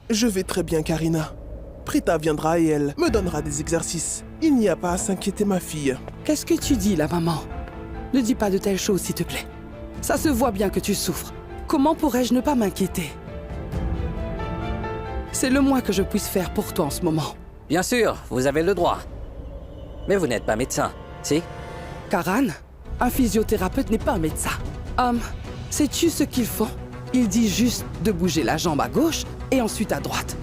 Je vais très bien, Karina. Prita viendra et elle me donnera des exercices. Il n'y a pas à s'inquiéter, ma fille. Qu'est-ce que tu dis là, maman? Ne dis pas de telles choses, s'il te plaît. Ça se voit bien que tu souffres. Comment pourrais-je ne pas m'inquiéter? C'est le moins que je puisse faire pour toi en ce moment. Bien sûr, vous avez le droit. Mais vous n'êtes pas médecin, si? Karan, un physiothérapeute n'est pas un médecin. Sais-tu ce qu'ils font? Ils disent juste de bouger la jambe à gauche et ensuite à droite.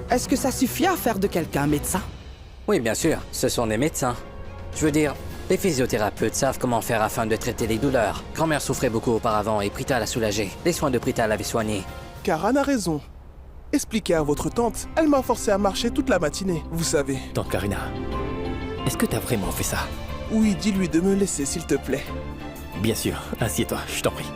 Est-ce que ça suffit à faire de quelqu'un un médecin? Oui, bien sûr, ce sont des médecins. Je veux dire, les physiothérapeutes savent comment faire afin de traiter les douleurs. Grand-mère souffrait beaucoup auparavant et Prita l'a soulagée. Les soins de Prita l'avaient soignée. Karan a raison. Expliquez à votre tante, elle m'a forcé à marcher toute la matinée, vous savez. Tante Karina, est-ce que t'as vraiment fait ça? Oui, dis-lui de me laisser, s'il te plaît. Bien sûr, assieds-toi, je t'en prie.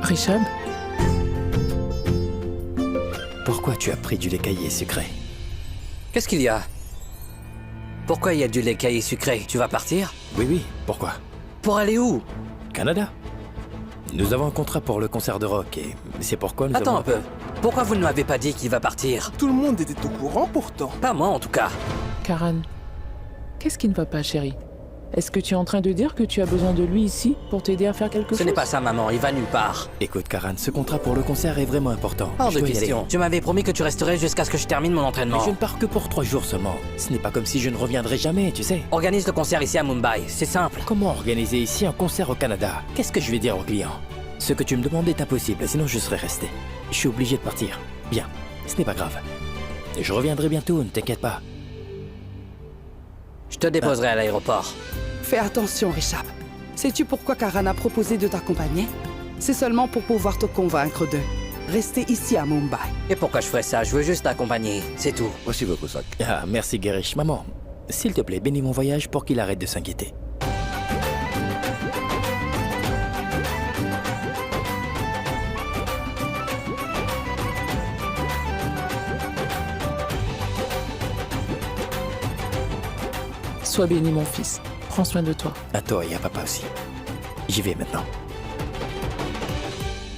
Richard? Pourquoi tu as pris du lait caillé sucré? Qu'est-ce qu'il y a? Pourquoi il y a du lait caillé sucré? Tu vas partir? Oui, pourquoi? Pour aller où? Canada. Nous avons un contrat pour le concert de rock et c'est pourquoi nous Attends avons... un peu. Pourquoi vous ne m'avez pas dit qu'il va partir? Tout le monde était au courant pourtant. Pas moi en tout cas. Karan, qu'est-ce qui ne va pas, chérie? Est-ce que tu es en train de dire que tu as besoin de lui ici pour t'aider à faire quelque chose? Ce n'est pas ça, maman, il va nulle part. Écoute, Karan, ce contrat pour le concert est vraiment important. Hors Je de dois y aller. question. Tu m'avais promis que tu resterais jusqu'à ce que je termine mon Mais entraînement. je ne pars que pour 3 jours seulement. Ce n'est pas comme si je ne reviendrai jamais, tu sais. Organise le concert ici à Mumbai, c'est simple. Comment organiser ici un concert au Canada? Qu'est-ce que je vais dire aux clients? Ce que tu me demandes est impossible, sinon je serais resté. Je suis obligé de partir. Bien, ce n'est pas grave. Et je reviendrai bientôt, ne t'inquiète pas. Je te déposerai à l'aéroport. Fais attention, Richard. Sais-tu pourquoi Karan a proposé de t'accompagner? C'est seulement pour pouvoir te convaincre de rester ici à Mumbai. Et pourquoi je ferais ça? Je veux juste t'accompagner, c'est tout. Voici votre sac. Ah, merci Garish. Maman, s'il te plaît, bénis mon voyage pour qu'il arrête de s'inquiéter. Sois béni, mon fils. Prends soin de toi. À toi et à papa aussi. J'y vais maintenant.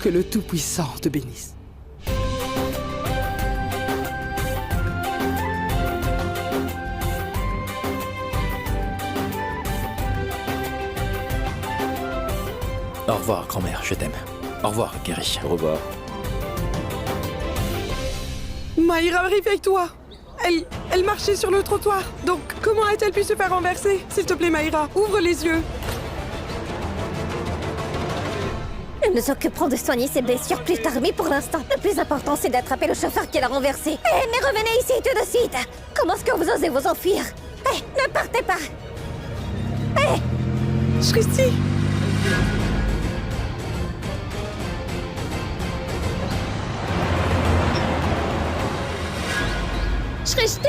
Que le Tout-Puissant te bénisse. Au revoir, grand-mère, je t'aime. Au revoir, Garish. Au revoir. Maïra, réveille-toi! Elle marchait sur le trottoir. Donc, comment a-t-elle pu se faire renverser? S'il te plaît, Maïra, ouvre les yeux. Nous nous occuperons de soigner ses blessures plus tard, mais pour l'instant, le plus important, c'est d'attraper le chauffeur qui l'a renversé. Mais revenez ici tout de suite! Comment est-ce que vous osez vous enfuir? Ne partez pas! Shristi! Shrishti!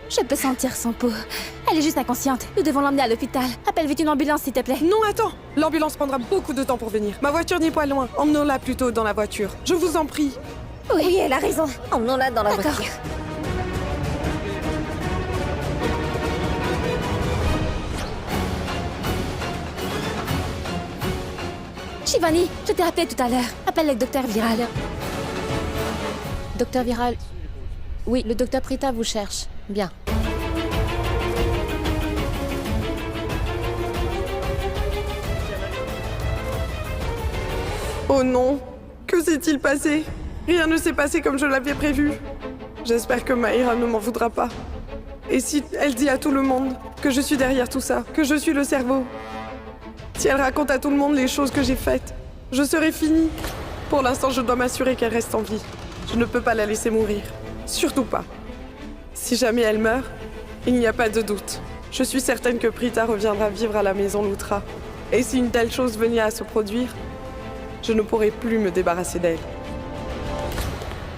Je peux sentir son pouls. Elle est juste inconsciente. Nous devons l'emmener à l'hôpital. Appelle vite une ambulance, s'il te plaît. Non, attends! L'ambulance prendra beaucoup de temps pour venir. Ma voiture n'est pas loin. Emmenons-la plutôt dans la voiture. Je vous en prie. Oui, elle a raison. Emmenons-la dans la voiture. Shivani, je t'ai appelé tout à l'heure. Appelle le docteur Viral. Docteur Viral. Oui, le docteur Prita vous cherche. Bien. Oh non! Que s'est-il passé? Rien ne s'est passé comme je l'avais prévu. J'espère que Maïra ne m'en voudra pas. Et si elle dit à tout le monde que je suis derrière tout ça, que je suis le cerveau? Si elle raconte à tout le monde les choses que j'ai faites, je serai finie. Pour l'instant, je dois m'assurer qu'elle reste en vie. Je ne peux pas la laisser mourir. Surtout pas. Si jamais elle meurt, il n'y a pas de doute. Je suis certaine que Prita reviendra vivre à la maison Loutra. Et si une telle chose venait à se produire, je ne pourrai plus me débarrasser d'elle.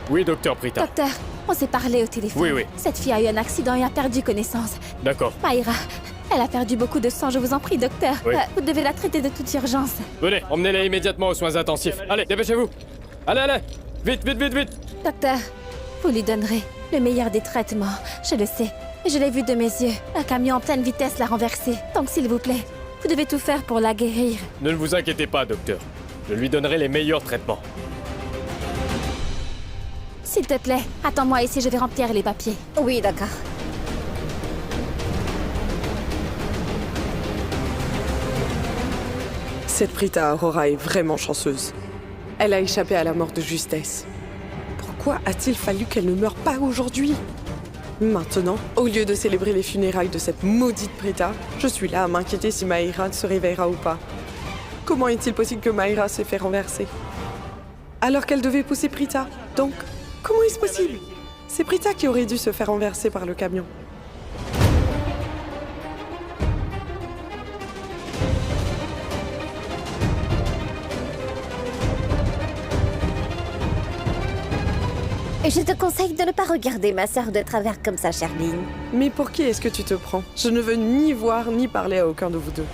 Oui, docteur Prita. Docteur, on s'est parlé au téléphone. Oui. Cette fille a eu un accident et a perdu connaissance. D'accord. Maïra, elle a perdu beaucoup de sang, je vous en prie, docteur. Oui. Vous devez la traiter de toute urgence. Venez, emmenez-la immédiatement aux soins intensifs. Allez, dépêchez-vous. Allez. Vite. Docteur, vous lui donnerez le meilleur des traitements, je le sais. Je l'ai vu de mes yeux. Un camion en pleine vitesse l'a renversée. Donc s'il vous plaît, vous devez tout faire pour la guérir. Ne vous inquiétez pas, docteur. Je lui donnerai les meilleurs traitements. S'il te plaît, attends-moi ici, je vais remplir les papiers. Oui, d'accord. Cette Prita Aurora est vraiment chanceuse. Elle a échappé à la mort de justesse. Pourquoi a-t-il fallu qu'elle ne meure pas aujourd'hui? Maintenant, au lieu de célébrer les funérailles de cette maudite Prita, je suis là à m'inquiéter si Maïra se réveillera ou pas. Comment est-il possible que Maïra s'est fait renverser? Alors qu'elle devait pousser Prita. Donc, comment est-ce possible? C'est Prita qui aurait dû se faire renverser par le camion. Et je te conseille de ne pas regarder ma sœur de travers comme ça, Charline. Mais pour qui est-ce que tu te prends? Je ne veux ni voir ni parler à aucun de vous deux.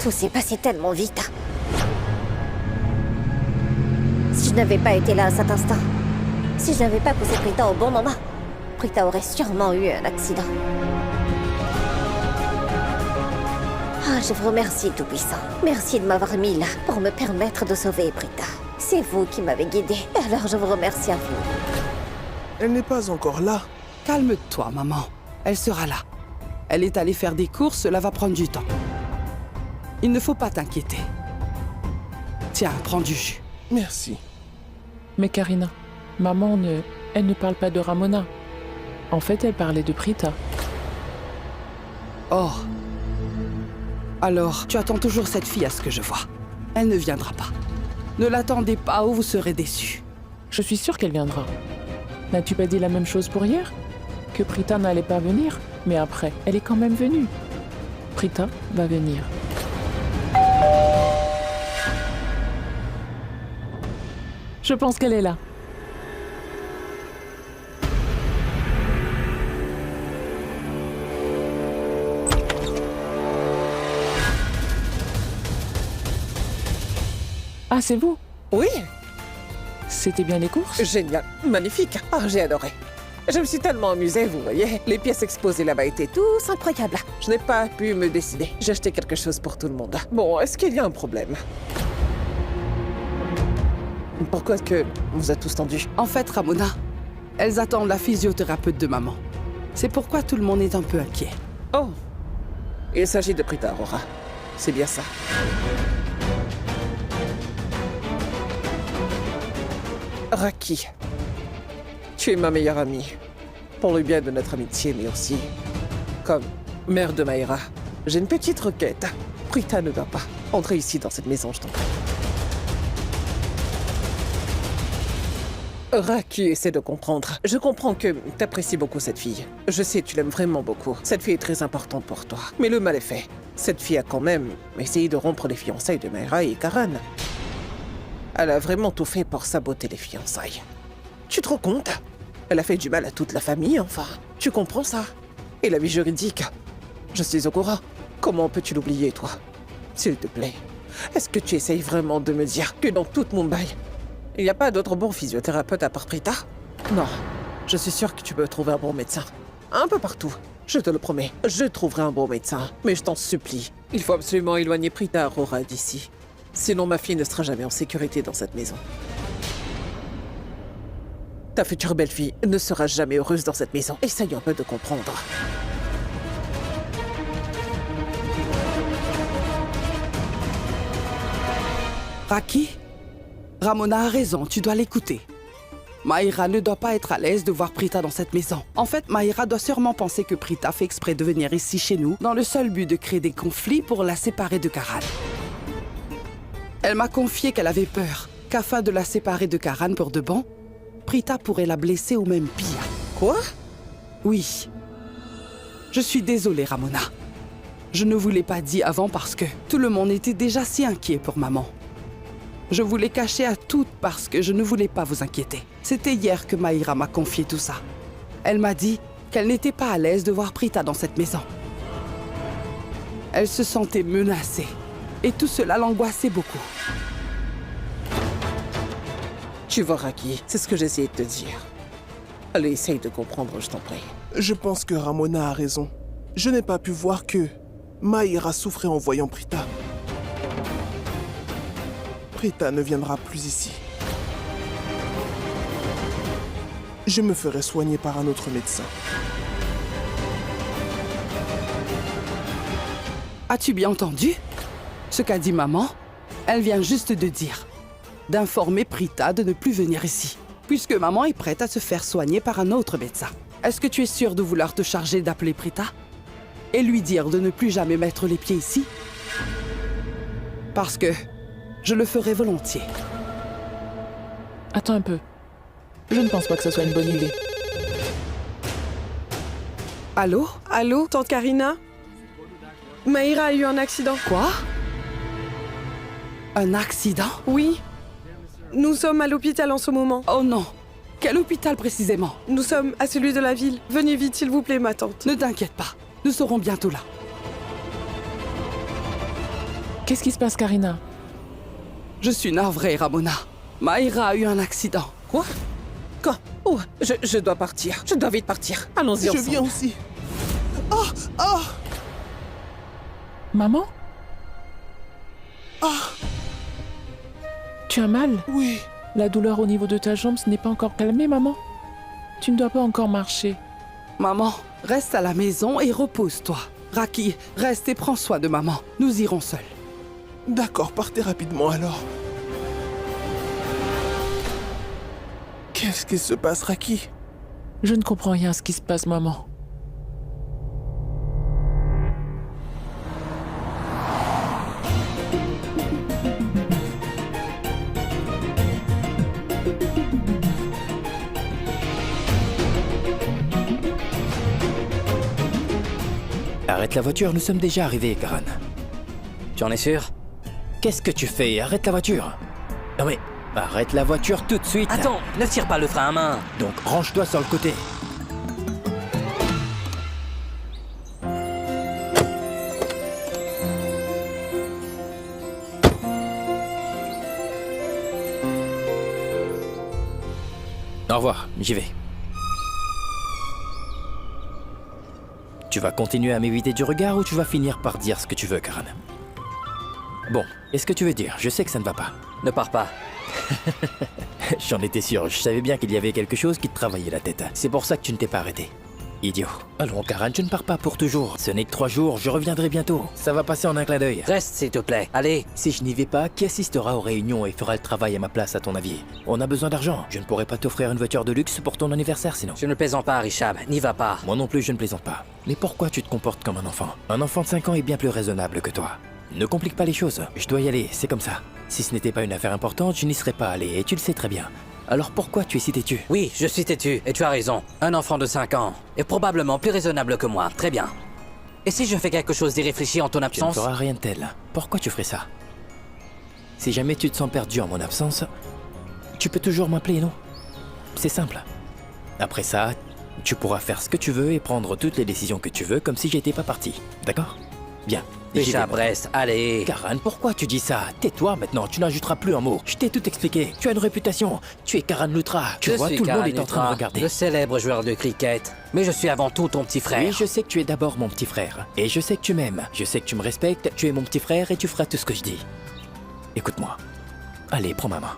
Tout s'est passé tellement vite. Si je n'avais pas été là à cet instant, si je n'avais pas poussé Prita au bon moment, Prita aurait sûrement eu un accident. Ah, je vous remercie, Tout-Puissant. Merci de m'avoir mis là pour me permettre de sauver Prita. C'est vous qui m'avez guidée, alors je vous remercie à vous. Elle n'est pas encore là. Calme-toi, maman. Elle sera là. Elle est allée faire des courses, cela va prendre du temps. Il ne faut pas t'inquiéter. Tiens, prends du jus. Merci. Mais Karina, maman elle ne parle pas de Ramona. En fait, elle parlait de Prita. Oh. Alors, tu attends toujours cette fille à ce que je vois. Elle ne viendra pas. Ne l'attendez pas ou vous serez déçus. Je suis sûre qu'elle viendra. N'as-tu pas dit la même chose pour hier? Que Prita n'allait pas venir? Mais après, elle est quand même venue. Prita va venir. Je pense qu'elle est là. Ah, c'est vous? Oui, C'était bien les courses? génial, magnifique. Ah, j'ai adoré. Je me suis tellement amusée, vous voyez. Les pièces exposées là-bas étaient tous incroyables. Je n'ai pas pu me décider. J'ai acheté quelque chose pour tout le monde. Bon, est-ce qu'il y a un problème? Pourquoi est-ce que vous êtes tous tendus? En fait, Ramona, elles attendent la physiothérapeute de maman. C'est pourquoi tout le monde est un peu inquiet. Oh, il s'agit de Prita Aurora. C'est bien ça. Raki, tu es ma meilleure amie. Pour le bien de notre amitié, mais aussi comme mère de Maïra. J'ai une petite requête. Prita ne doit pas entrer ici dans cette maison, je t'en prie. Raki, essaie de comprendre. Je comprends que t'apprécies beaucoup cette fille. Je sais, tu l'aimes vraiment beaucoup. Cette fille est très importante pour toi. Mais le mal est fait. Cette fille a quand même essayé de rompre les fiançailles de Maïra et Karan. Elle a vraiment tout fait pour saboter les fiançailles. Tu te rends compte? Elle a fait du mal à toute la famille, enfin. Tu comprends ça? Et la vie juridique? Je suis au courant. Comment peux-tu l'oublier, toi? S'il te plaît, est-ce que tu essayes vraiment de me dire que dans toute Mumbai, il n'y a pas d'autre bon physiothérapeute à part Prita? Non, je suis sûr que tu peux trouver un bon médecin. Un peu partout. Je te le promets, je trouverai un bon médecin. Mais je t'en supplie, il faut absolument éloigner Prita Aurora d'ici. Sinon ma fille ne sera jamais en sécurité dans cette maison. Ta future belle-fille ne sera jamais heureuse dans cette maison. Essaye un peu de comprendre. Raki, Ramona a raison, tu dois l'écouter. Maïra ne doit pas être à l'aise de voir Prita dans cette maison. En fait, Maïra doit sûrement penser que Prita fait exprès de venir ici chez nous dans le seul but de créer des conflits pour la séparer de Karan. Elle m'a confié qu'elle avait peur qu'afin de la séparer de Karan pour de bon, Prita pourrait la blesser ou même pire. Quoi? Oui. Je suis désolée, Ramona. Je ne vous l'ai pas dit avant parce que tout le monde était déjà si inquiet pour maman. Je vous l'ai caché à toutes parce que je ne voulais pas vous inquiéter. C'était hier que Maïra m'a confié tout ça. Elle m'a dit qu'elle n'était pas à l'aise de voir Prita dans cette maison. Elle se sentait menacée Et tout cela l'angoissait beaucoup. Tu vois, Raki, c'est ce que j'essayais de te dire. Allez, essaye de comprendre, je t'en prie. Je pense que Ramona a raison. Je n'ai pas pu voir que Maïra souffrait en voyant Prita. Prita ne viendra plus ici. Je me ferai soigner par un autre médecin. As-tu bien entendu ce qu'a dit maman? Elle vient juste de dire d'informer Prita de ne plus venir ici, puisque maman est prête à se faire soigner par un autre médecin. Est-ce que tu es sûr de vouloir te charger d'appeler Prita et lui dire de ne plus jamais mettre les pieds ici? Parce que je le ferai volontiers. Attends un peu. Je ne pense pas que ce soit une bonne idée. Allô? Allô, tante Karina? Maïra a eu un accident. Quoi? Un accident? Oui. Nous sommes à l'hôpital en ce moment. Oh non! Quel hôpital précisément? Nous sommes à celui de la ville. Venez vite, s'il vous plaît, ma tante. Ne t'inquiète pas, nous serons bientôt là. Qu'est-ce qui se passe, Karina? Je suis navrée, Ramona. Maïra a eu un accident. Quoi? Quand? Oh, je dois partir. Je dois vite partir. Allons-y Je ensemble. viens aussi. Maman? Tu as mal? Oui. La douleur au niveau de ta jambe, ce n'est pas encore calmé, maman? Tu ne dois pas encore marcher. Maman, reste à la maison et repose-toi. Raki, reste et prends soin de maman. Nous irons seuls. D'accord, partez rapidement alors. Qu'est-ce qui se passe, Raki? Je ne comprends rien à ce qui se passe, maman. Arrête la voiture, nous sommes déjà arrivés, Karan. Tu en es sûr? Qu'est-ce que tu fais? Arrête la voiture. Non mais, arrête la voiture tout de suite. Attends, ne tire pas le frein à main. Donc range-toi sur le côté. Au revoir, j'y vais. Tu vas continuer à m'éviter du regard ou tu vas finir par dire ce que tu veux, Karan? Bon, qu'est-ce que tu veux dire? Je sais que ça ne va pas. Ne pars pas. J'en étais sûr, je savais bien qu'il y avait quelque chose qui te travaillait la tête. C'est pour ça que tu ne t'es pas arrêté. Idiot. Allons, Karan, tu ne pars pas pour toujours. Ce n'est que 3 jours, je reviendrai bientôt. Ça va passer en un clin d'œil. Reste, s'il te plaît. Allez. Si je n'y vais pas, qui assistera aux réunions et fera le travail à ma place, à ton avis? On a besoin d'argent. Je ne pourrais pas t'offrir une voiture de luxe pour ton anniversaire sinon. Je ne plaisante pas, Richard. N'y va pas. Moi non plus, je ne plaisante pas. Mais pourquoi tu te comportes comme un enfant? Un enfant de 5 ans est bien plus raisonnable que toi. Ne complique pas les choses. Je dois y aller, c'est comme ça. Si ce n'était pas une affaire importante, je n'y serais pas allé, et tu le sais très bien. Alors pourquoi tu es si têtu? Oui, je suis têtu, et tu as raison. Un enfant de 5 ans est probablement plus raisonnable que moi. Très bien. Et si je fais quelque chose d'irréfléchi en ton Tu ne absence? feras rien de tel. Pourquoi tu ferais ça? Si jamais tu te sens perdu en mon absence, tu peux toujours m'appeler, non? C'est simple. Après ça, tu pourras faire ce que tu veux et prendre toutes les décisions que tu veux comme si j'étais pas parti. D'accord? Bien. J'y vais Richard maintenant. Brest, allez. Karan, pourquoi tu dis ça? Tais-toi maintenant, tu n'ajouteras plus un mot. Je t'ai tout expliqué. Tu as une réputation. Tu es Karan Lutra. Tu vois, tout le monde est en train de regarder. Le célèbre joueur de cricket. Mais je suis avant tout ton petit frère. Oui, je sais que tu es d'abord mon petit frère. Et je sais que tu m'aimes. Je sais que tu me respectes. Tu es mon petit frère et tu feras tout ce que je dis. Écoute-moi. Allez, prends ma main.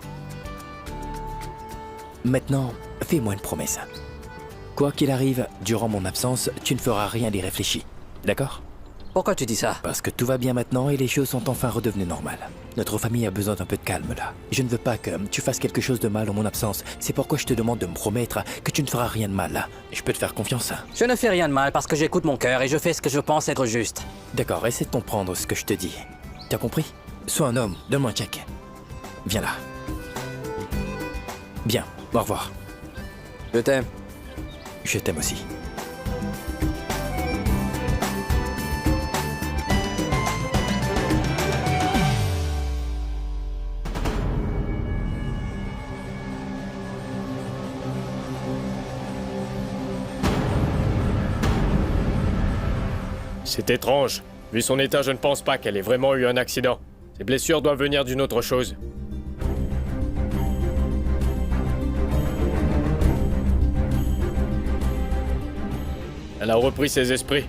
Maintenant, fais-moi une promesse. Quoi qu'il arrive, durant mon absence, tu ne feras rien d'irréfléchi. D'accord? Pourquoi tu dis ça? Parce que tout va bien maintenant et les choses sont enfin redevenues normales. Notre famille a besoin d'un peu de calme là. Je ne veux pas que tu fasses quelque chose de mal en mon absence. C'est pourquoi je te demande de me promettre que tu ne feras rien de mal là. Je peux te faire confiance. Je ne fais rien de mal parce que j'écoute mon cœur et je fais ce que je pense être juste. D'accord, essaie de comprendre ce que je te dis. T'as compris? Sois un homme, donne-moi un check. Viens là. Bien, au revoir. Je t'aime. Je t'aime aussi. C'est étrange. Vu son état, je ne pense pas qu'elle ait vraiment eu un accident. Les blessures doivent venir d'une autre chose. Elle a repris ses esprits.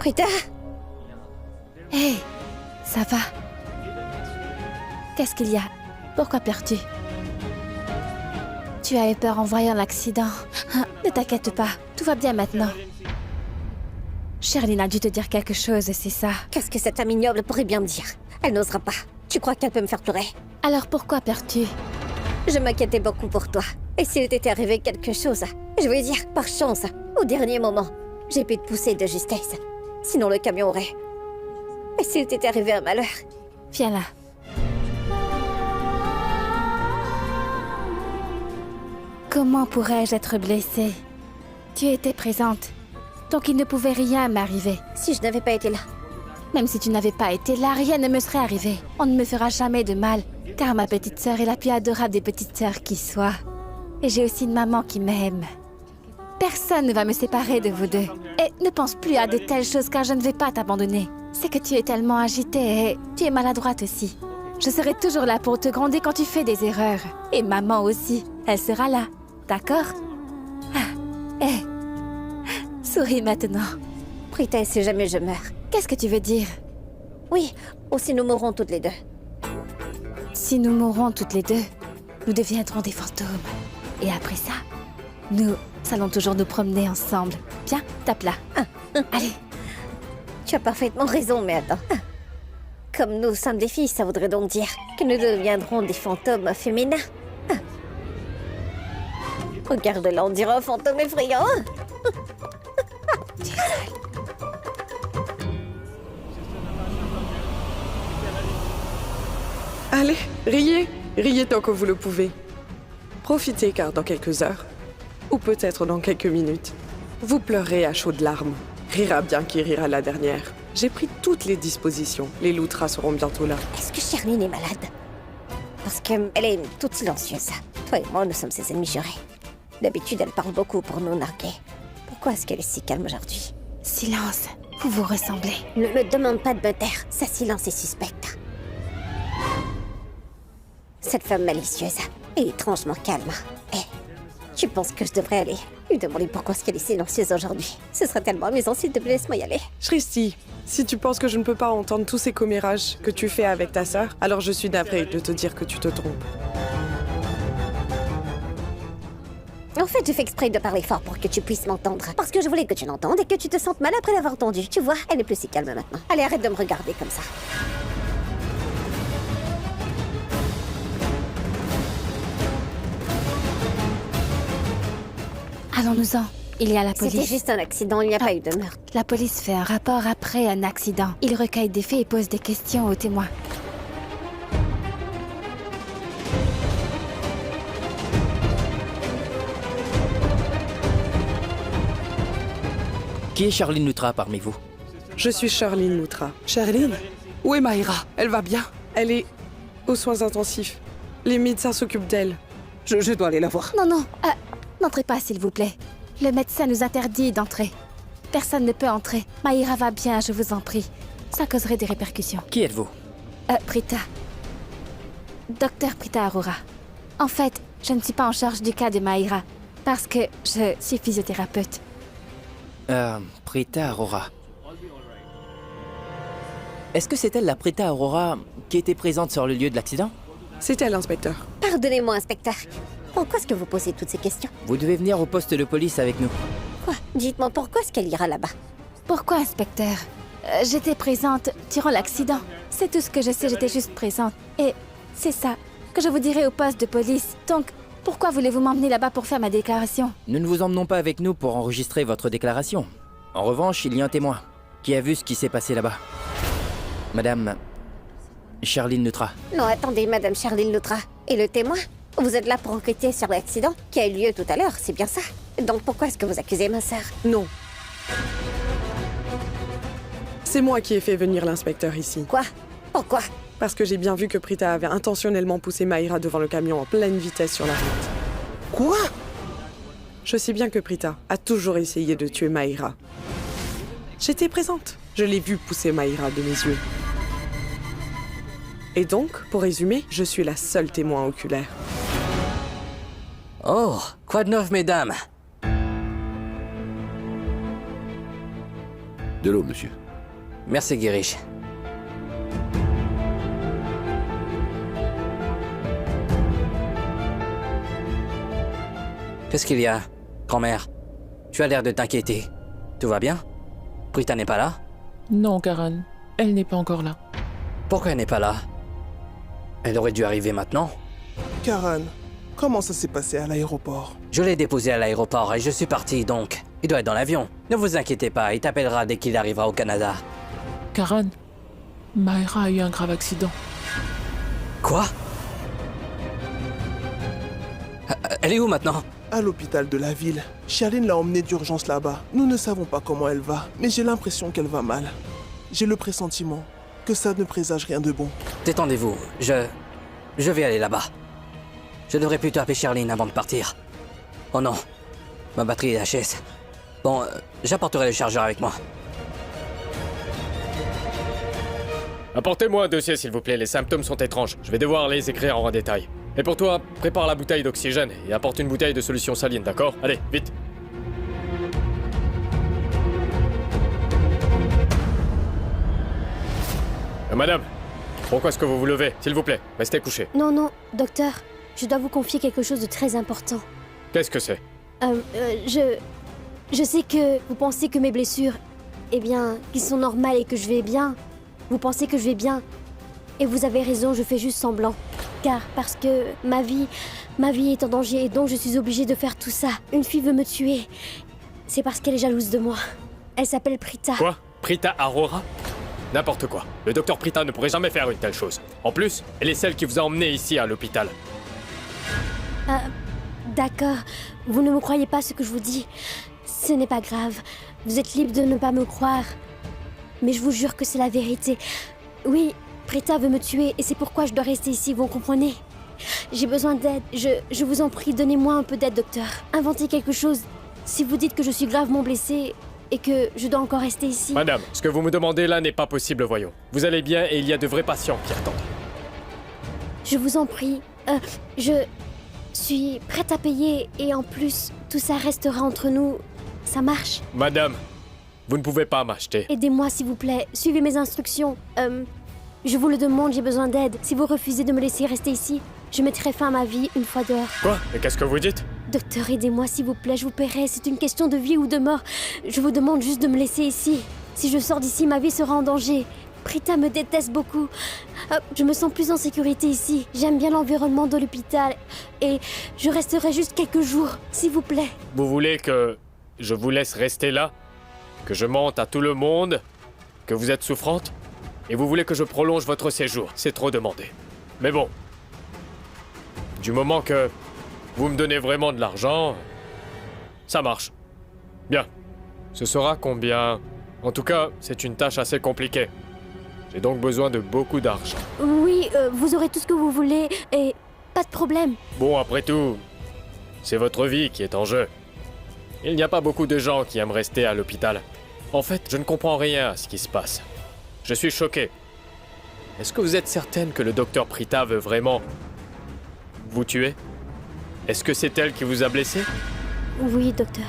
Prita, Hé, ça va? Qu'est-ce qu'il y a? Pourquoi pleures-tu? Tu as eu peur en voyant l'accident. Ne t'inquiète pas, tout va bien maintenant. Charline a dû te dire quelque chose, c'est ça. qu'est-ce que cette femme ignoble pourrait bien me dire? Elle n'osera pas. Tu crois qu'elle peut me faire pleurer? Alors pourquoi pleures-tu? Je m'inquiétais beaucoup pour toi. Et s'il t'était arrivé quelque chose, je veux dire, par chance, au dernier moment, j'ai pu te pousser de justesse. Sinon le camion aurait... Et s'il t'était arrivé un malheur? Viens là. Comment pourrais-je être blessée? Tu étais présente, donc il ne pouvait rien m'arriver. Si je n'avais pas été là, Même si tu n'avais pas été là, rien ne me serait arrivé. On ne me fera jamais de mal, car ma petite sœur est la plus adorable des petites sœurs qui soient. Et j'ai aussi une maman qui m'aime. Personne ne va me séparer de vous deux. Et ne pense plus à de telles choses, car je ne vais pas t'abandonner. C'est que tu es tellement agitée et tu es maladroite aussi. Je serai toujours là pour te gronder quand tu fais des erreurs. Et maman aussi, elle sera là. D'accord? Souris maintenant. Prita, si jamais je meurs. Qu'est-ce que tu veux dire? Oui, ou si nous mourrons toutes les deux. Si nous mourons toutes les deux, nous deviendrons des fantômes. Et après ça, nous allons toujours nous promener ensemble. Bien, tape là. Allez. Tu as parfaitement raison, mais attends. Comme nous sommes des filles, ça voudrait donc dire que nous deviendrons des fantômes féminins. Regarde-la, on dirait un fantôme effrayant. Allez, riez. Riez tant que vous le pouvez. Profitez car dans quelques heures, ou peut-être dans quelques minutes, vous pleurerez à chaudes larmes. Rira bien qui rira la dernière. J'ai pris toutes les dispositions. Les loutras seront bientôt là. Est-ce que Charline est malade? Parce qu'elle est toute silencieuse. Toi et moi, nous sommes ses ennemis jurés. D'habitude, elle parle beaucoup pour nous narguer. Pourquoi est-ce qu'elle est si calme aujourd'hui? Silence, vous vous ressemblez. Ne me demande pas de me taire. Sa silence est suspect. Cette femme malicieuse est étrangement calme. Eh, tu penses que je devrais aller lui demander pourquoi est-ce qu'elle est silencieuse aujourd'hui? Ce serait tellement amusant, s'il te plaît, laisse-moi y aller. Shristi, si tu penses que je ne peux pas entendre tous ces commérages que tu fais avec ta sœur, alors je suis navrée de te dire que tu te trompes. En fait, j'ai fait exprès de parler fort pour que tu puisses m'entendre. Parce que je voulais que tu l'entendes et que tu te sentes mal après l'avoir entendu. Tu vois, elle est plus si calme maintenant. Allez, arrête de me regarder comme ça. Allons-nous-en. Il y a la C'était police. juste un accident, il n'y a pas eu de meurtre. La police fait un rapport après un accident. Il recueille des faits et pose des questions aux témoins. Qui est Charline Lutra parmi vous? Je suis Charline Loutra. Charline, où est Maïra? Elle va bien? Elle est aux soins intensifs. Les médecins s'occupent d'elle. Je dois aller la voir. Non, non, n'entrez pas, s'il vous plaît. Le médecin nous interdit d'entrer. Personne ne peut entrer. Maïra va bien, je vous en prie. Ça causerait des répercussions. Qui êtes-vous? Prita. Docteur Prita Arora. En fait, je ne suis pas en charge du cas de Maïra, parce que je suis physiothérapeute. Prita Aurora. Est-ce que c'est elle, la Prita Aurora, qui était présente sur le lieu de l'accident? C'est elle, inspecteur. Pardonnez-moi, inspecteur. Pourquoi est-ce que vous posez toutes ces questions? Vous devez venir au poste de police avec nous. Quoi? Dites-moi, pourquoi est-ce qu'elle ira là-bas? Pourquoi, inspecteur? J'étais présente durant l'accident. C'est tout ce que je sais, j'étais juste présente. Et c'est ça que je vous dirai au poste de police. Donc, pourquoi voulez-vous m'emmener là-bas pour faire ma déclaration? Nous ne vous emmenons pas avec nous pour enregistrer votre déclaration. En revanche, il y a un témoin qui a vu ce qui s'est passé là-bas. Madame Charline Lutra. Non, attendez, Madame Charline Loutra. Et le témoin? Vous êtes là pour enquêter sur l'accident qui a eu lieu tout à l'heure, c'est bien ça? Donc pourquoi est-ce que vous accusez ma sœur? Non. C'est moi qui ai fait venir l'inspecteur ici. Quoi? Pourquoi? Parce que j'ai bien vu que Prita avait intentionnellement poussé Maïra devant le camion en pleine vitesse sur la route. Quoi? Je sais bien que Prita a toujours essayé de tuer Maïra. J'étais présente. Je l'ai vu pousser Maïra de mes yeux. Et donc, pour résumer, je suis la seule témoin oculaire. Oh, quoi de neuf, mesdames? De l'eau, monsieur. Merci, Guérich. Qu'est-ce qu'il y a, grand-mère? Tu as l'air de t'inquiéter. Tout va bien? Prita n'est pas là? Non, Karen, elle n'est pas encore là. Pourquoi elle n'est pas là? Elle aurait dû arriver maintenant. Karen, comment ça s'est passé à l'aéroport? Je l'ai déposé à l'aéroport et je suis parti, donc. Il doit être dans l'avion. Ne vous inquiétez pas, il t'appellera dès qu'il arrivera au Canada. Karen, Maïra a eu un grave accident. Quoi? Elle est où maintenant? À l'hôpital de la ville. Charline l'a emmenée d'urgence là-bas. Nous ne savons pas comment elle va, mais j'ai l'impression qu'elle va mal. J'ai le pressentiment que ça ne présage rien de bon. Détendez-vous, je vais aller là-bas. Je devrais plutôt appeler Charline avant de partir. Oh non, ma batterie est HS. Bon, j'apporterai le chargeur avec moi. Apportez-moi un dossier, s'il vous plaît. Les symptômes sont étranges. Je vais devoir les écrire en détail. Et pour toi, prépare la bouteille d'oxygène et apporte une bouteille de solution saline, d'accord? Allez, vite. Madame, pourquoi est-ce que vous vous levez? S'il vous plaît, restez couché. Non, non, docteur, je dois vous confier quelque chose de très important. Qu'est-ce que c'est? Je sais que vous pensez que mes blessures, eh bien, qui sont normales et que je vais bien. Vous pensez que je vais bien. Et vous avez raison, je fais juste semblant. Car parce que ma vie est en danger et donc je suis obligée de faire tout ça. Une fille veut me tuer. C'est parce qu'elle est jalouse de moi. Elle s'appelle Prita. Quoi? Prita Aurora? N'importe quoi. Le docteur Prita ne pourrait jamais faire une telle chose. En plus, elle est celle qui vous a emmené ici à l'hôpital. D'accord. Vous ne me croyez pas ce que je vous dis. Ce n'est pas grave. Vous êtes libre de ne pas me croire. Mais je vous jure que c'est la vérité. Oui, Prita veut me tuer et c'est pourquoi je dois rester ici, vous comprenez? J'ai besoin d'aide. Je vous en prie, donnez-moi un peu d'aide, docteur. Inventez quelque chose. Si vous dites que je suis gravement blessée et que je dois encore rester ici... Madame, ce que vous me demandez là n'est pas possible, voyons. Vous allez bien et il y a de vrais patients qui attendent. Je vous en prie. Je suis prête à payer et en plus, tout ça restera entre nous. Ça marche? Madame, vous ne pouvez pas m'acheter. Aidez-moi, s'il vous plaît. Suivez mes instructions. Je vous le demande, j'ai besoin d'aide. Si vous refusez de me laisser rester ici, je mettrai fin à ma vie une fois dehors. Quoi? Et qu'est-ce que vous dites? Docteur, aidez-moi, s'il vous plaît, je vous paierai. C'est une question de vie ou de mort. Je vous demande juste de me laisser ici. Si je sors d'ici, ma vie sera en danger. Prita me déteste beaucoup. Je me sens plus en sécurité ici. J'aime bien l'environnement de l'hôpital. Et je resterai juste quelques jours, s'il vous plaît. Vous voulez que je vous laisse rester là? Que je mente à tout le monde? Que vous êtes souffrante? Et vous voulez que je prolonge votre séjour? C'est trop demandé. Mais bon. Du moment que vous me donnez vraiment de l'argent, ça marche. Bien. Ce sera combien? En tout cas, c'est une tâche assez compliquée. J'ai donc besoin de beaucoup d'argent. Oui, vous aurez tout ce que vous voulez et pas de problème. Bon, après tout, c'est votre vie qui est en jeu. Il n'y a pas beaucoup de gens qui aiment rester à l'hôpital. En fait, je ne comprends rien à ce qui se passe. Je suis choqué. Est-ce que vous êtes certaine que le docteur Prita veut vraiment vous tuer? Est-ce que c'est elle qui vous a blessé? Oui, docteur.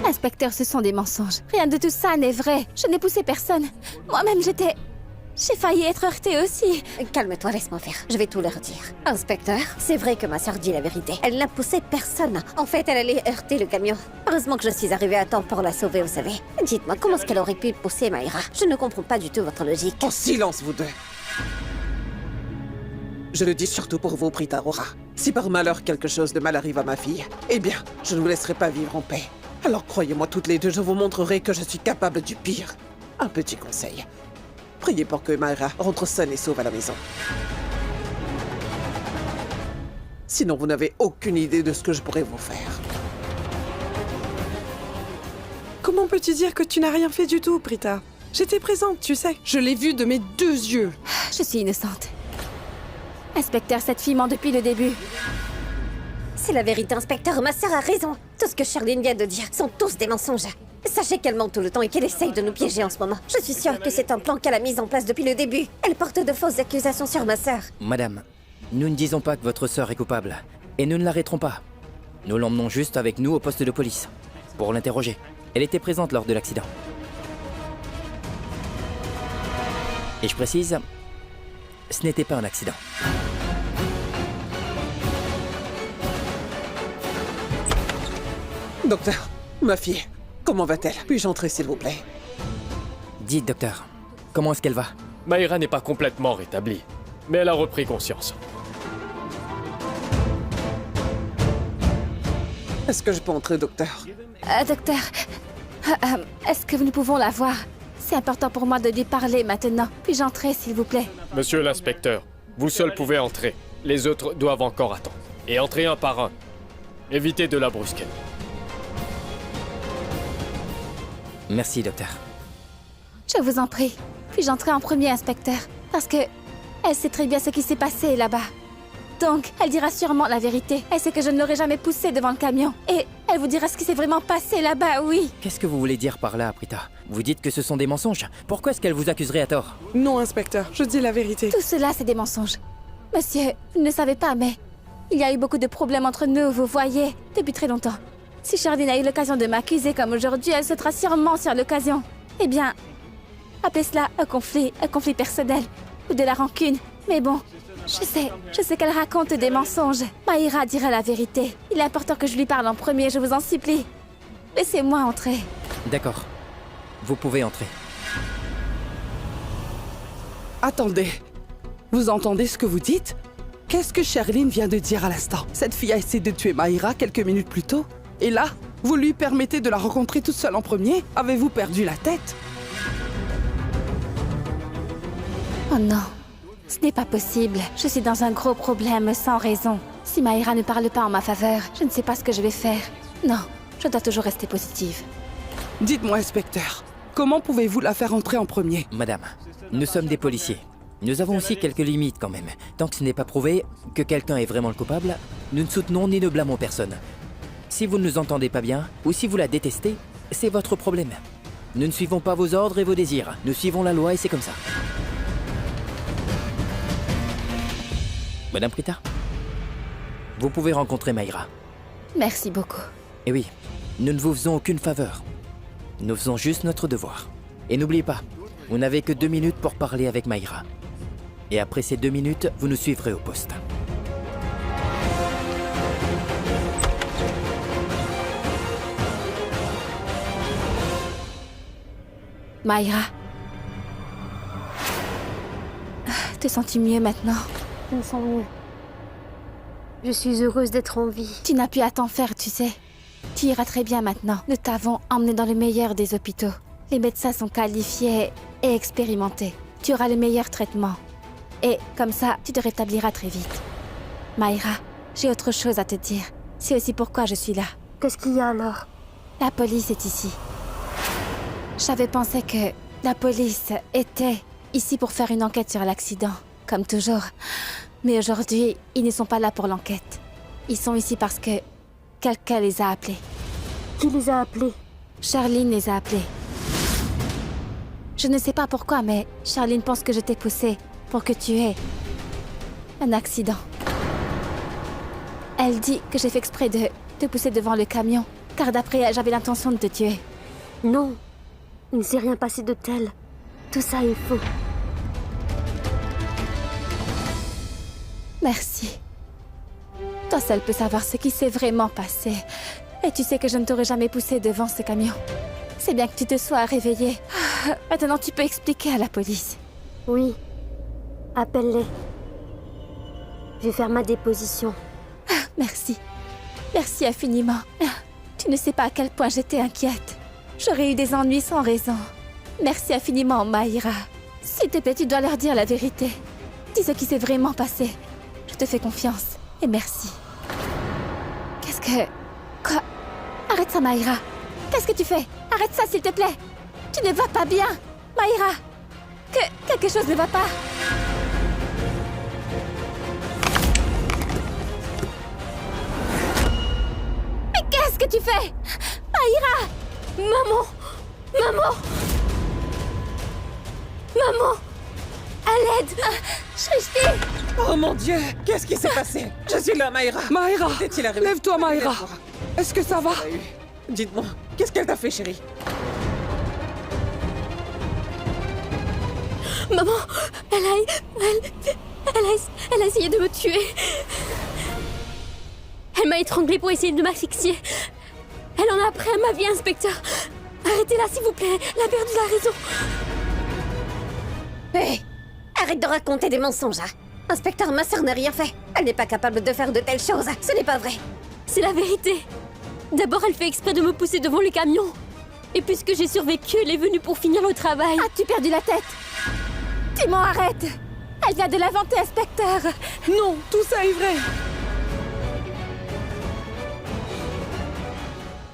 Inspecteur, ce sont des mensonges. Rien de tout ça n'est vrai. Je n'ai poussé personne. Moi-même, j'ai failli être heurtée aussi. Calme-toi, laisse-moi faire. Je vais tout leur dire. Inspecteur, c'est vrai que ma sœur dit la vérité. Elle n'a poussé personne. En fait, elle allait heurter le camion. Heureusement que je suis arrivée à temps pour la sauver, vous savez. Dites-moi, comment est-ce qu'elle aurait pu pousser Maïra? Je ne comprends pas du tout votre logique. En silence, vous deux. Je le dis surtout pour vous, Prita Aurora. Si par malheur quelque chose de mal arrive à ma fille, eh bien, je ne vous laisserai pas vivre en paix. Alors croyez-moi toutes les deux, je vous montrerai que je suis capable du pire. Un petit conseil. Priez pour que Maïra rentre saine et sauve à la maison. Sinon, vous n'avez aucune idée de ce que je pourrais vous faire. Comment peux-tu dire que tu n'as rien fait du tout, Prita? J'étais présente, tu sais. Je l'ai vu de mes 2 yeux. Je suis innocente. Inspecteur, cette fille ment depuis le début. C'est la vérité, inspecteur. Ma sœur a raison. Tout ce que Charline vient de dire sont tous des mensonges. Sachez qu'elle ment tout le temps et qu'elle essaye de nous piéger en ce moment. Je suis sûre que c'est un plan qu'elle a mis en place depuis le début. Elle porte de fausses accusations sur ma sœur. Madame, nous ne disons pas que votre sœur est coupable. Et nous ne l'arrêterons pas. Nous l'emmenons juste avec nous au poste de police. Pour l'interroger. Elle était présente lors de l'accident. Et je précise, ce n'était pas un accident. Docteur, ma fille, comment va-t-elle? Puis-je entrer, s'il vous plaît? Dites, docteur, comment est-ce qu'elle va? Maïra n'est pas complètement rétablie, mais elle a repris conscience. Est-ce que je peux entrer, docteur? Docteur, est-ce que nous pouvons la voir? C'est important pour moi de lui parler maintenant. Puis-je entrer, s'il vous plaît? Monsieur l'inspecteur, vous seul pouvez entrer. Les autres doivent encore attendre. Et entrez un par un. Évitez de la brusquer. Merci, docteur. Je vous en prie. Puis-je entrer en premier, inspecteur? Parce que elle sait très bien ce qui s'est passé là-bas. Donc, elle dira sûrement la vérité. Elle sait que je ne l'aurais jamais poussée devant le camion. Et elle vous dira ce qui s'est vraiment passé là-bas, oui. Qu'est-ce que vous voulez dire par là, Prita? Vous dites que ce sont des mensonges. Pourquoi est-ce qu'elle vous accuserait à tort? Non, inspecteur, je dis la vérité. Tout cela, c'est des mensonges. Monsieur, vous ne le savez pas, mais il y a eu beaucoup de problèmes entre nous, vous voyez, depuis très longtemps. Si Charline a eu l'occasion de m'accuser comme aujourd'hui, elle sautera sûrement sur l'occasion. Eh bien, appelez cela un conflit personnel ou de la rancune. Mais bon, je sais qu'elle raconte des mensonges. Maïra dira la vérité. Il est important que je lui parle en premier, je vous en supplie. Laissez-moi entrer. D'accord. Vous pouvez entrer. Attendez. Vous entendez ce que vous dites? Qu'est-ce que Charline vient de dire à l'instant? Cette fille a essayé de tuer Maïra quelques minutes plus tôt. Et là, vous lui permettez de la rencontrer toute seule en premier? Avez-vous perdu la tête? Oh non, ce n'est pas possible. Je suis dans un gros problème sans raison. Si Maïra ne parle pas en ma faveur, je ne sais pas ce que je vais faire. Non, je dois toujours rester positive. Dites-moi, inspecteur, comment pouvez-vous la faire entrer en premier? Madame, nous sommes des policiers. Nous avons aussi quelques limites quand même. Tant que ce n'est pas prouvé que quelqu'un est vraiment le coupable, nous ne soutenons ni ne blâmons personne. Si vous ne nous entendez pas bien, ou si vous la détestez, c'est votre problème. Nous ne suivons pas vos ordres et vos désirs. Nous suivons la loi et c'est comme ça. Madame Prita, vous pouvez rencontrer Maïra. Merci beaucoup. Et oui, nous ne vous faisons aucune faveur. Nous faisons juste notre devoir. Et n'oubliez pas, vous n'avez que 2 minutes pour parler avec Maïra. Et après ces 2 minutes, vous nous suivrez au poste. Maïra. Te sens-tu mieux maintenant? Je me sens mieux. Je suis heureuse d'être en vie. Tu n'as plus à t'en faire, tu sais. Tu iras très bien maintenant. Nous t'avons emmené dans le meilleur des hôpitaux. Les médecins sont qualifiés et expérimentés. Tu auras le meilleur traitement. Et comme ça, tu te rétabliras très vite. Maïra, j'ai autre chose à te dire. C'est aussi pourquoi je suis là. Qu'est-ce qu'il y a alors? La police est ici. J'avais pensé que la police était ici pour faire une enquête sur l'accident, comme toujours. Mais aujourd'hui, ils ne sont pas là pour l'enquête. Ils sont ici parce que quelqu'un les a appelés. Qui les a appelés? Charline les a appelés. Je ne sais pas pourquoi, mais Charline pense que je t'ai poussé pour que tu aies un accident. Elle dit que j'ai fait exprès de te pousser devant le camion, car d'après elle, j'avais l'intention de te tuer. Non, il ne s'est rien passé de tel. Tout ça est faux. Merci. Toi seul peux savoir ce qui s'est vraiment passé. Et tu sais que je ne t'aurais jamais poussé devant ce camion. C'est bien que tu te sois réveillé. Maintenant, tu peux expliquer à la police. Oui. Appelle-les. Je vais faire ma déposition. Merci. Merci infiniment. Tu ne sais pas à quel point j'étais inquiète. J'aurais eu des ennuis sans raison. Merci infiniment, Maïra. S'il te plaît, tu dois leur dire la vérité. Dis ce qui s'est vraiment passé. Je te fais confiance. Et merci. Qu'est-ce que... Quoi? Arrête ça, Maïra. Qu'est-ce que tu fais? Arrête ça, s'il te plaît. Tu ne vas pas bien. Maïra, que quelque chose ne va pas. Mais qu'est-ce que tu fais? Maïra! Maman! Maman! Maman! À l'aide! Shrishti! Oh mon Dieu! Qu'est-ce qui s'est passé? Je suis là, Maïra! Maïra, Qu'est-il arrivé? lève-toi, Maïra. Lève-toi. Est-ce que ça va? Dites-moi, qu'est-ce qu'elle t'a fait, chérie? Maman! Elle a essayé de me tuer. Elle m'a étranglée pour essayer de m'asphyxier. Elle en a pris à ma vie, inspecteur. Arrêtez-la, s'il vous plaît. Elle a perdu la raison. Hé! Arrête de raconter des mensonges, hein. Inspecteur, ma sœur n'a rien fait. Elle n'est pas capable de faire de telles choses. Ce n'est pas vrai. C'est la vérité. D'abord, elle fait exprès de me pousser devant le camion. Et puisque j'ai survécu, elle est venue pour finir le travail. As-tu perdu la tête? Timon, arrête! Elle vient de l'inventer, inspecteur! Non, tout ça est vrai.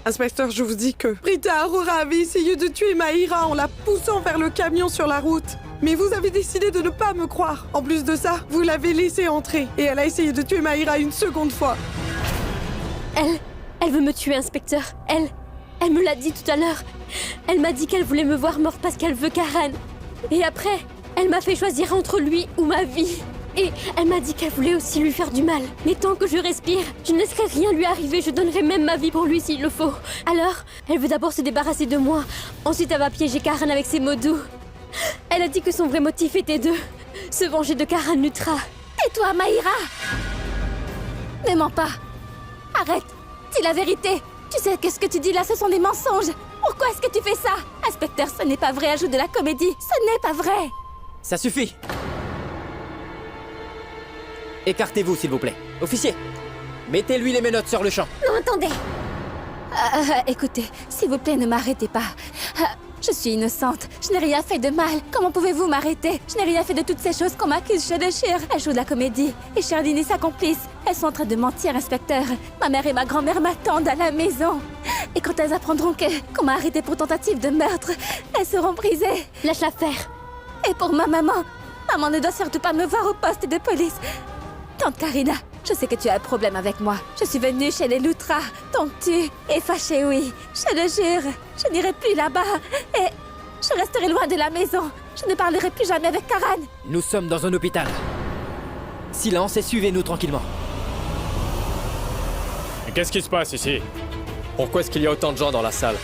Inspecteur, je vous dis que Prita Aurora avait essayé de tuer Maïra en la poussant vers le camion sur la route. Mais vous avez décidé de ne pas me croire. En plus de ça, vous l'avez laissée entrer. Et elle a essayé de tuer Maïra une seconde fois. Elle veut me tuer, inspecteur. Elle me l'a dit tout à l'heure. Elle m'a dit qu'elle voulait me voir morte parce qu'elle veut Karen. Et après, elle m'a fait choisir entre lui ou ma vie. Et elle m'a dit qu'elle voulait aussi lui faire du mal. Mais tant que je respire, je ne laisserai rien lui arriver. Je donnerai même ma vie pour lui s'il le faut. Alors, elle veut d'abord se débarrasser de moi. Ensuite, elle va piéger Karen avec ses mots doux. Elle a dit que son vrai motif était de se venger de Karen Lutra. Tais-toi, Maïra! Ne mens pas! Arrête! Dis la vérité! Tu sais que ce que tu dis là, ce sont des mensonges! Pourquoi est-ce que tu fais ça? Inspecteur, ce n'est pas vrai, ajoute de la comédie! Ce n'est pas vrai! Ça suffit. Écartez-vous, s'il vous plaît. Officier, mettez-lui les menottes sur le champ. Non, attendez. Écoutez, s'il vous plaît, ne m'arrêtez pas. Je suis innocente. Je n'ai rien fait de mal. Comment pouvez-vous m'arrêter? Je n'ai rien fait de toutes ces choses qu'on m'accuse chez le Shir. Elle joue de la comédie. Et Charline et sa complice, elles sont en train de mentir, inspecteur. Ma mère et ma grand-mère m'attendent à la maison. Et quand elles apprendront qu'on m'a arrêtée pour tentative de meurtre, elles seront brisées. Laisse-la faire. Et pour ma maman, maman ne doit surtout pas me voir au poste de police. Tante Karina, je sais que tu as un problème avec moi. Je suis venue chez les Lutra. Donc tu es fâchée, oui. Je le jure. Je n'irai plus là-bas. Et je resterai loin de la maison. Je ne parlerai plus jamais avec Karen. Nous sommes dans un hôpital. Silence et suivez-nous tranquillement. Mais qu'est-ce qui se passe ici? Pourquoi est-ce qu'il y a autant de gens dans la salle?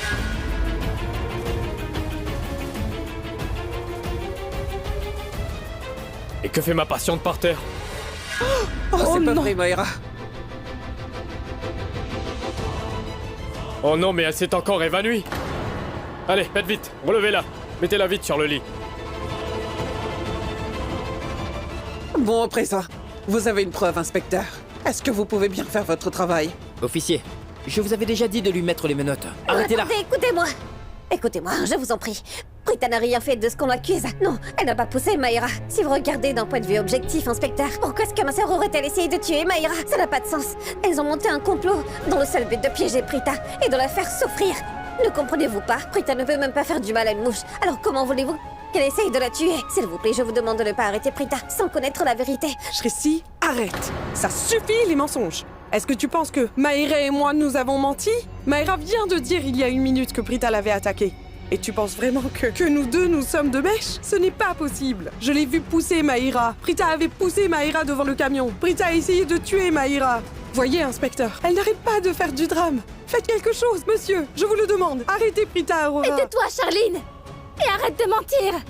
Et que fait ma patiente par terre? Oh, c'est pas vrai, Maïra. Oh non, mais elle s'est encore évanouie. Allez, faites vite, relevez-la. Mettez-la vite sur le lit. Bon, à présent, vous avez une preuve, inspecteur. Est-ce que vous pouvez bien faire votre travail? Officier, je vous avais déjà dit de lui mettre les menottes. Arrêtez-la. Attendez, écoutez-moi. Écoutez-moi, je vous en prie. Prita n'a rien fait de ce qu'on l'accuse. Non, elle n'a pas poussé Maïra. Si vous regardez d'un point de vue objectif, inspecteur, pourquoi est-ce que ma sœur aurait-elle essayé de tuer Maïra? Ça n'a pas de sens. Elles ont monté un complot dans le seul but de piéger Prita et de la faire souffrir. Ne comprenez-vous pas? Prita ne peut même pas faire du mal à une mouche. Alors comment voulez-vous qu'elle essaye de la tuer? S'il vous plaît, je vous demande de ne pas arrêter Prita sans connaître la vérité. Shrissi, arrête. Ça suffit, les mensonges. Est-ce que tu penses que Maïra et moi nous avons menti? Maïra vient de dire il y a une minute que Prita l'avait attaquée. Et tu penses vraiment que nous deux, nous sommes de mèche? Ce n'est pas possible. Je l'ai vu pousser Maïra. Prita avait poussé Maïra devant le camion. Prita a essayé de tuer Maïra. Voyez, inspecteur, elle n'arrête pas de faire du drame. Faites quelque chose, monsieur. Je vous le demande. Arrêtez Prita Aurora. Et tais-toi, Charline! Et arrête de mentir!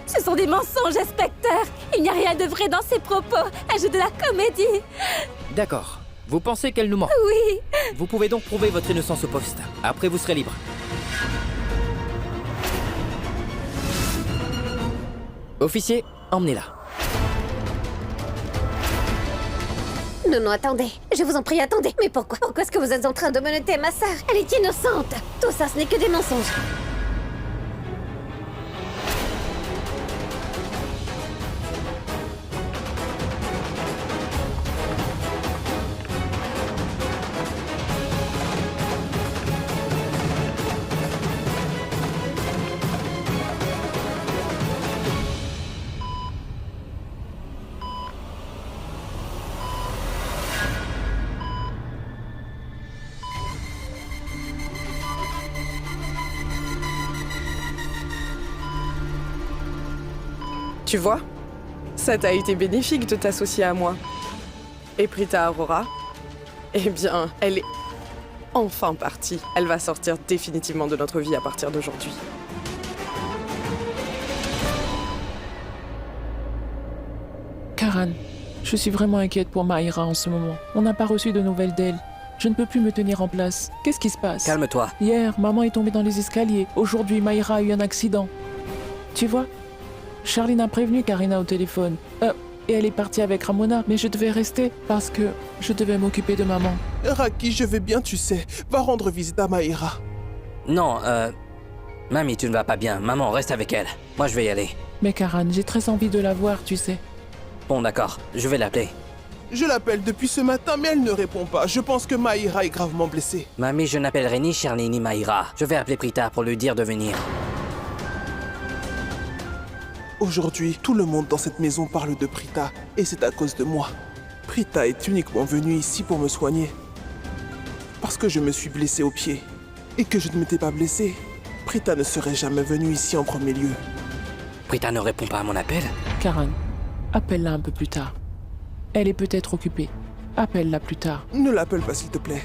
Ce sont des mensonges, inspecteur! Il n'y a rien de vrai dans ses propos. Elle joue de la comédie. D'accord. Vous pensez qu'elle nous ment? Oui. Vous pouvez donc prouver votre innocence au poste. Après, vous serez libre. Officier, emmenez-la. Non, attendez. Je vous en prie, attendez. Mais pourquoi? Pourquoi est-ce que vous êtes en train de menotter ma sœur? Elle est innocente. Tout ça, ce n'est que des mensonges. Tu vois, ça t'a été bénéfique de t'associer à moi. Et Prita Aurora, eh bien, elle est enfin partie. Elle va sortir définitivement de notre vie à partir d'aujourd'hui. Karan, je suis vraiment inquiète pour Maïra en ce moment. On n'a pas reçu de nouvelles d'elle. Je ne peux plus me tenir en place. Qu'est-ce qui se passe? Calme-toi. Hier, maman est tombée dans les escaliers. Aujourd'hui, Maïra a eu un accident. Tu vois, Charline a prévenu Karina au téléphone. Et elle est partie avec Ramona, mais je devais rester parce que je devais m'occuper de maman. Raki, je vais bien, tu sais. Va rendre visite à Maïra. Non, Mamie, tu ne vas pas bien. Maman, reste avec elle. Moi, je vais y aller. Mais Karan, j'ai très envie de la voir, tu sais. Bon, d'accord. Je vais l'appeler. Je l'appelle depuis ce matin, mais elle ne répond pas. Je pense que Maïra est gravement blessée. Mamie, je n'appellerai ni Charlie ni Maïra. Je vais appeler Prita pour lui dire de venir. Aujourd'hui, tout le monde dans cette maison parle de Prita, et c'est à cause de moi. Prita est uniquement venue ici pour me soigner. Parce que je me suis blessé au pied, et que je ne m'étais pas blessé, Prita ne serait jamais venue ici en premier lieu. Prita ne répond pas à mon appel? Karan, appelle-la un peu plus tard. Elle est peut-être occupée. Appelle-la plus tard. Ne l'appelle pas, s'il te plaît.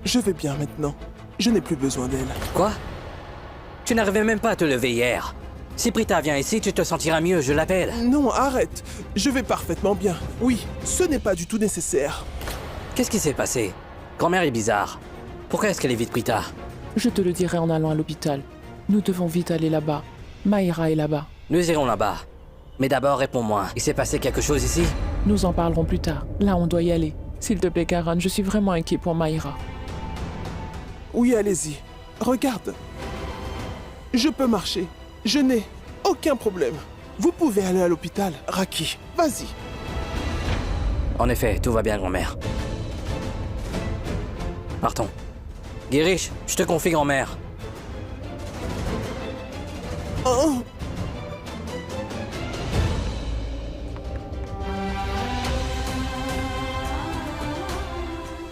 Je vais bien maintenant. Je n'ai plus besoin d'elle. Quoi? Tu n'arrivais même pas à te lever hier. Si Prita vient ici, tu te sentiras mieux, je l'appelle. Non, arrête. Je vais parfaitement bien. Oui, ce n'est pas du tout nécessaire. Qu'est-ce qui s'est passé? Grand-mère est bizarre. Pourquoi est-ce qu'elle évite Prita? Je te le dirai en allant à l'hôpital. Nous devons vite aller là-bas. Maïra est là-bas. Nous irons là-bas. Mais d'abord, réponds-moi. Il s'est passé quelque chose ici? Nous en parlerons plus tard. Là, on doit y aller. S'il te plaît, Karan, je suis vraiment inquiet pour Maïra. Oui, allez-y. Regarde. Je peux marcher. Je n'ai aucun problème. Vous pouvez aller à l'hôpital. Raki, vas-y. En effet, tout va bien, grand-mère. Partons. Girish, je te confie, grand-mère. Oh.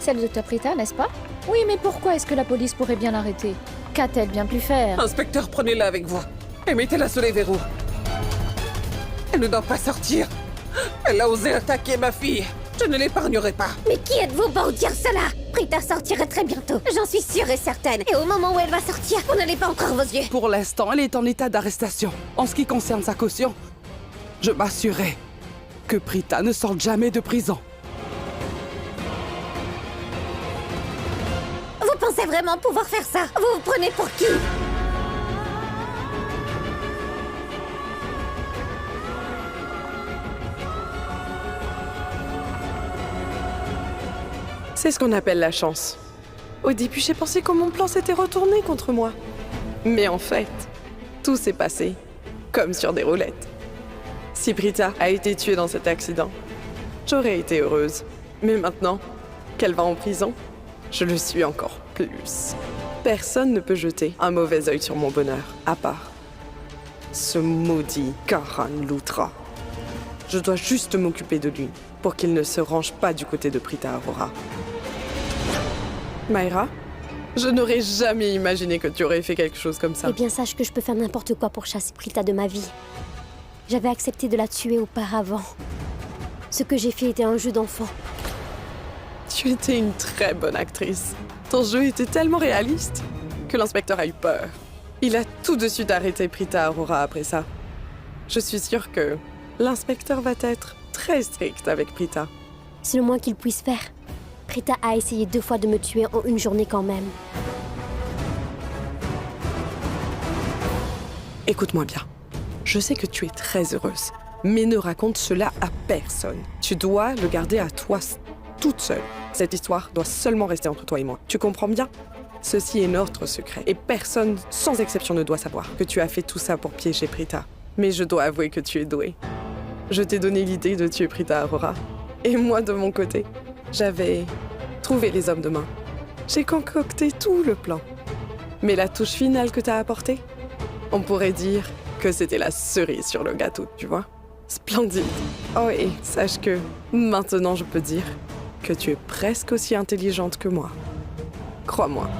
C'est le docteur Prita, n'est-ce pas? Oui, mais pourquoi est-ce que la police pourrait bien l'arrêter? Qu'a-t-elle bien pu faire? Inspecteur, prenez-la avec vous. Et mettez-la sous les verrous. Elle ne doit pas sortir. Elle a osé attaquer ma fille. Je ne l'épargnerai pas. Mais qui êtes-vous pour dire cela? Prita sortira très bientôt, j'en suis sûre et certaine. Et au moment où elle va sortir, vous n'allez pas encore vos yeux. Pour l'instant, elle est en état d'arrestation. En ce qui concerne sa caution, je m'assurerai que Prita ne sorte jamais de prison. Vous pensez vraiment pouvoir faire ça? Vous vous prenez pour qui? C'est ce qu'on appelle la chance. Au début, j'ai pensé que mon plan s'était retourné contre moi. Mais en fait, tout s'est passé comme sur des roulettes. Si Prita a été tuée dans cet accident, j'aurais été heureuse. Mais maintenant qu'elle va en prison, je le suis encore plus. Personne ne peut jeter un mauvais œil sur mon bonheur, à part ce maudit Karan Loutra. Je dois juste m'occuper de lui pour qu'il ne se range pas du côté de Prita Aurora. Maïra, je n'aurais jamais imaginé que tu aurais fait quelque chose comme ça. Eh bien, sache que je peux faire n'importe quoi pour chasser Prita de ma vie. J'avais accepté de la tuer auparavant. Ce que j'ai fait était un jeu d'enfant. Tu étais une très bonne actrice. Ton jeu était tellement réaliste que l'inspecteur a eu peur. Il a tout de suite arrêté Prita Aurora après ça. Je suis sûre que l'inspecteur va être très strict avec Prita. C'est le moins qu'il puisse faire. Prita a essayé 2 fois de me tuer en une journée quand même. Écoute-moi bien. Je sais que tu es très heureuse, mais ne raconte cela à personne. Tu dois le garder à toi toute seule. Cette histoire doit seulement rester entre toi et moi. Tu comprends bien? Ceci est notre secret, et personne, sans exception, ne doit savoir que tu as fait tout ça pour piéger Prita. Mais je dois avouer que tu es douée. Je t'ai donné l'idée de tuer Prita Aurora. Et moi, de mon côté, j'avais trouvé les hommes de main. J'ai concocté tout le plan. Mais la touche finale que t'as apportée, on pourrait dire que c'était la cerise sur le gâteau, tu vois? Splendide. Oh, et sache que maintenant je peux dire que tu es presque aussi intelligente que moi. Crois-moi.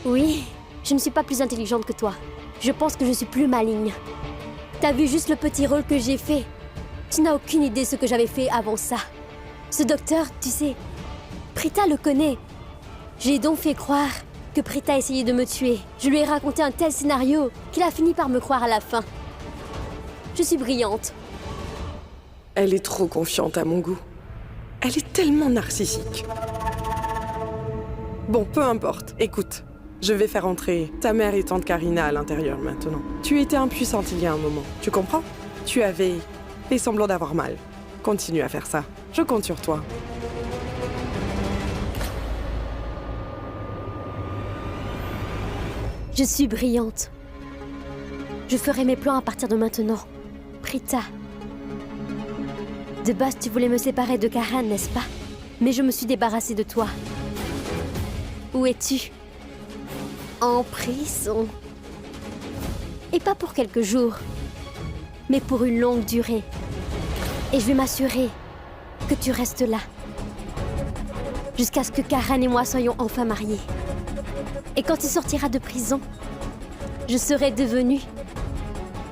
Oui, je ne suis pas plus intelligente que toi. Je pense que je suis plus maligne. T'as vu juste le petit rôle que j'ai fait. Tu n'as aucune idée ce que j'avais fait avant ça. Ce docteur, tu sais, Prita le connaît. J'ai donc fait croire que Prita essayait de me tuer. Je lui ai raconté un tel scénario qu'il a fini par me croire à la fin. Je suis brillante. Elle est trop confiante à mon goût. Elle est tellement narcissique. Bon, peu importe. Écoute, je vais faire entrer ta mère et tante Karina à l'intérieur maintenant. Tu étais impuissante il y a un moment, tu comprends? Tu avais fait semblant d'avoir mal. Continue à faire ça. Je compte sur toi. Je suis brillante. Je ferai mes plans à partir de maintenant. Prita. De base, tu voulais me séparer de Karan, n'est-ce pas? Mais je me suis débarrassée de toi. Où es-tu? En prison. Et pas pour quelques jours, mais pour une longue durée. Et je vais m'assurer que tu restes là. Jusqu'à ce que Karan et moi soyons enfin mariés. Et quand tu sortiras de prison, je serai devenue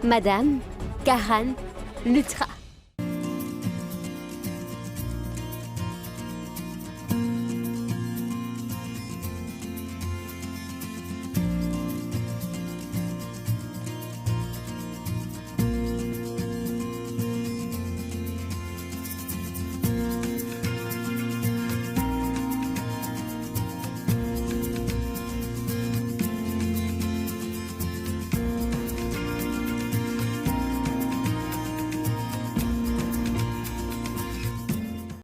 Madame Karan Lutra.